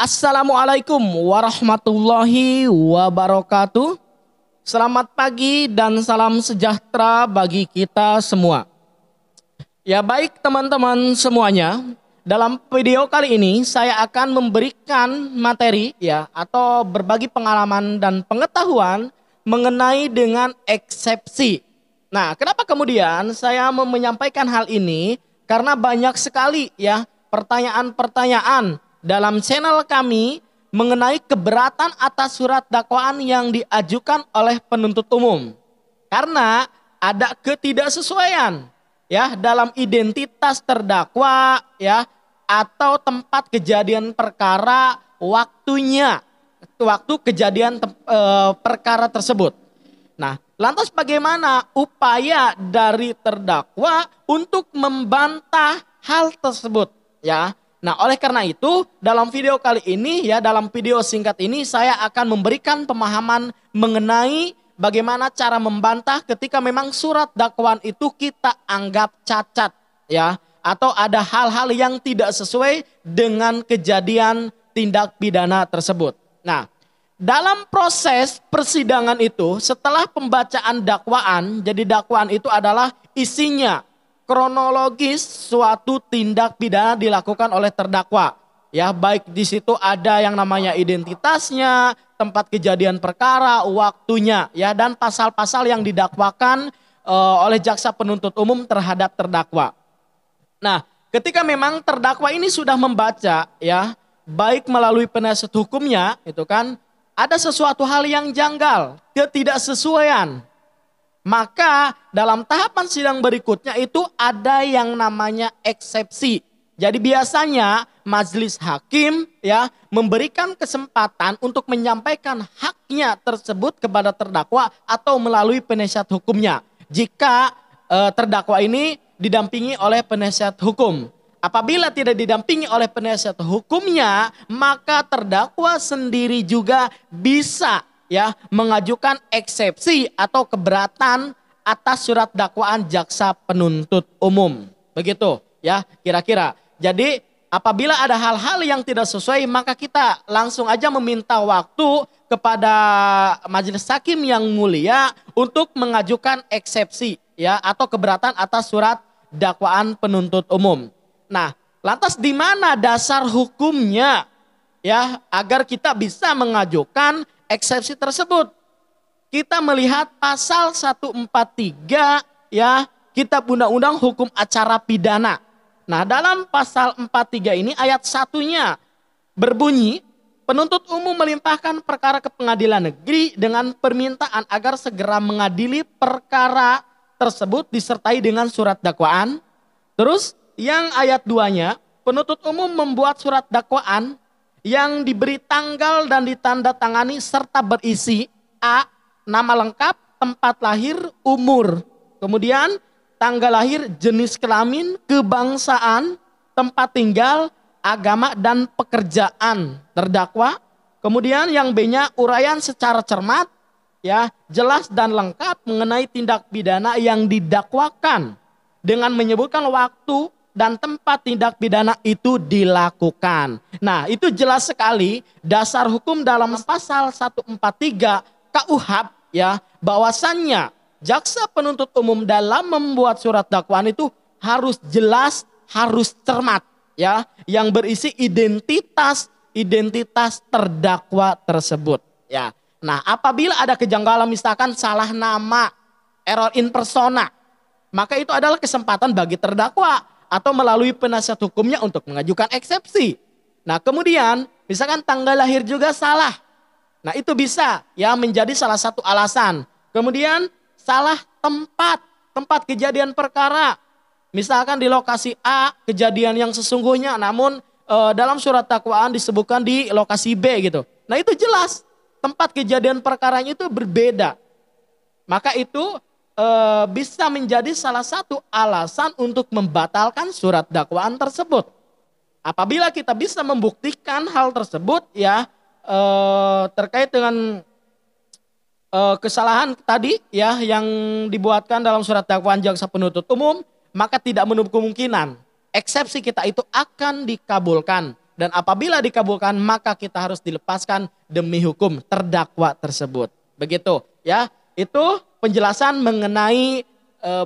Assalamualaikum warahmatullahi wabarakatuh. Selamat pagi dan salam sejahtera bagi kita semua. Ya baik teman-teman semuanya, dalam video kali ini saya akan memberikan materi atau berbagi pengalaman dan pengetahuan mengenai dengan eksepsi. Nah, kenapa kemudian saya menyampaikan hal ini? Karena banyak sekali pertanyaan-pertanyaan dalam channel kami mengenai keberatan atas surat dakwaan yang diajukan oleh penuntut umum. Karena ada ketidaksesuaian dalam identitas terdakwa atau tempat kejadian perkara, waktu kejadian perkara tersebut. Nah, lantas bagaimana upaya dari terdakwa untuk membantah hal tersebut Nah, oleh karena itu, dalam video kali ini dalam video singkat ini saya akan memberikan pemahaman mengenai bagaimana cara membantah ketika memang surat dakwaan itu kita anggap cacat atau ada hal-hal yang tidak sesuai dengan kejadian tindak pidana tersebut. Nah, dalam proses persidangan itu setelah pembacaan dakwaan, jadi dakwaan itu adalah isinya kronologis suatu tindak pidana dilakukan oleh terdakwa. Baik di situ ada yang namanya identitasnya, tempat kejadian perkara, waktunya dan pasal-pasal yang didakwakan oleh jaksa penuntut umum terhadap terdakwa. Nah, ketika memang terdakwa ini sudah membaca baik melalui penasihat hukumnya ada sesuatu hal yang janggal, ketidaksesuaian. Maka dalam tahapan sidang berikutnya itu ada yang namanya eksepsi. Jadi biasanya majelis hakim memberikan kesempatan untuk menyampaikan haknya tersebut kepada terdakwa atau melalui penasihat hukumnya. Jika terdakwa ini didampingi oleh penasihat hukum. Apabila tidak didampingi oleh penasihat hukumnya, maka terdakwa sendiri juga bisa mengajukan eksepsi atau keberatan atas surat dakwaan jaksa penuntut umum. Begitu kira-kira. Jadi apabila ada hal-hal yang tidak sesuai, maka kita langsung aja meminta waktu kepada majelis hakim yang mulia untuk mengajukan eksepsi atau keberatan atas surat dakwaan penuntut umum. Nah, lantas di mana dasar hukumnya agar kita bisa mengajukan eksepsi tersebut? Kita melihat pasal 143 Kitab Undang-Undang Hukum Acara Pidana. Nah, dalam pasal 43 ini ayat 1-nya berbunyi, penuntut umum melimpahkan perkara ke pengadilan negeri dengan permintaan agar segera mengadili perkara tersebut disertai dengan surat dakwaan. Terus yang ayat 2-nya, penuntut umum membuat surat dakwaan yang diberi tanggal dan ditandatangani serta berisi A. Nama lengkap, tempat lahir, umur. Kemudian tanggal lahir, jenis kelamin, kebangsaan, tempat tinggal, agama, dan pekerjaan terdakwa. Kemudian yang B-nya uraian secara cermat, jelas dan lengkap mengenai tindak pidana yang didakwakan dengan menyebutkan waktu dan tempat tindak pidana itu dilakukan. Nah, itu jelas sekali dasar hukum dalam pasal 143 KUHP bahwasannya jaksa penuntut umum dalam membuat surat dakwaan itu harus jelas, harus cermat yang berisi identitas terdakwa tersebut Nah, apabila ada kejanggalan misalkan salah nama, error in persona, maka itu adalah kesempatan bagi terdakwa atau melalui penasihat hukumnya untuk mengajukan eksepsi. Nah, kemudian misalkan tanggal lahir juga salah. Nah, itu bisa menjadi salah satu alasan. Kemudian salah tempat kejadian perkara. Misalkan di lokasi A kejadian yang sesungguhnya, namun dalam surat dakwaan disebutkan di lokasi B gitu. Nah, itu jelas tempat kejadian perkaranya itu berbeda. Maka itu bisa menjadi salah satu alasan untuk membatalkan surat dakwaan tersebut. Apabila kita bisa membuktikan hal tersebut terkait dengan kesalahan tadi yang dibuatkan dalam surat dakwaan jaksa penuntut umum, maka tidak menutup kemungkinan eksepsi kita itu akan dikabulkan Dan apabila dikabulkan maka kita harus dilepaskan demi hukum terdakwa tersebut. Begitu ya. Itu penjelasan mengenai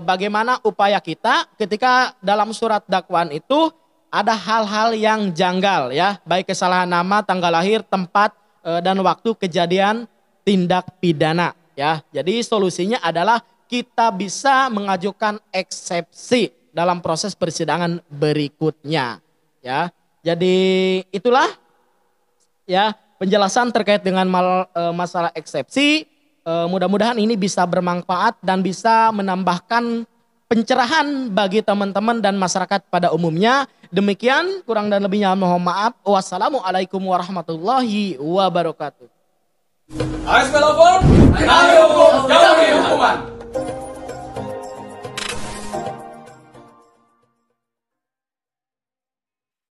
bagaimana upaya kita ketika dalam surat dakwaan itu ada hal-hal yang janggal ya. Baik kesalahan nama, tanggal lahir, tempat dan waktu kejadian tindak pidana ya. Jadi solusinya adalah kita bisa mengajukan eksepsi dalam proses persidangan berikutnya ya. Jadi itulah ya penjelasan terkait dengan masalah eksepsi. Mudah-mudahan ini bisa bermanfaat dan bisa menambahkan pencerahan bagi teman-teman dan masyarakat pada umumnya. Demikian, kurang dan lebihnya mohon maaf. Wassalamualaikum warahmatullahi wabarakatuh. AS Pelopor, kami hukum, jauhi hukuman.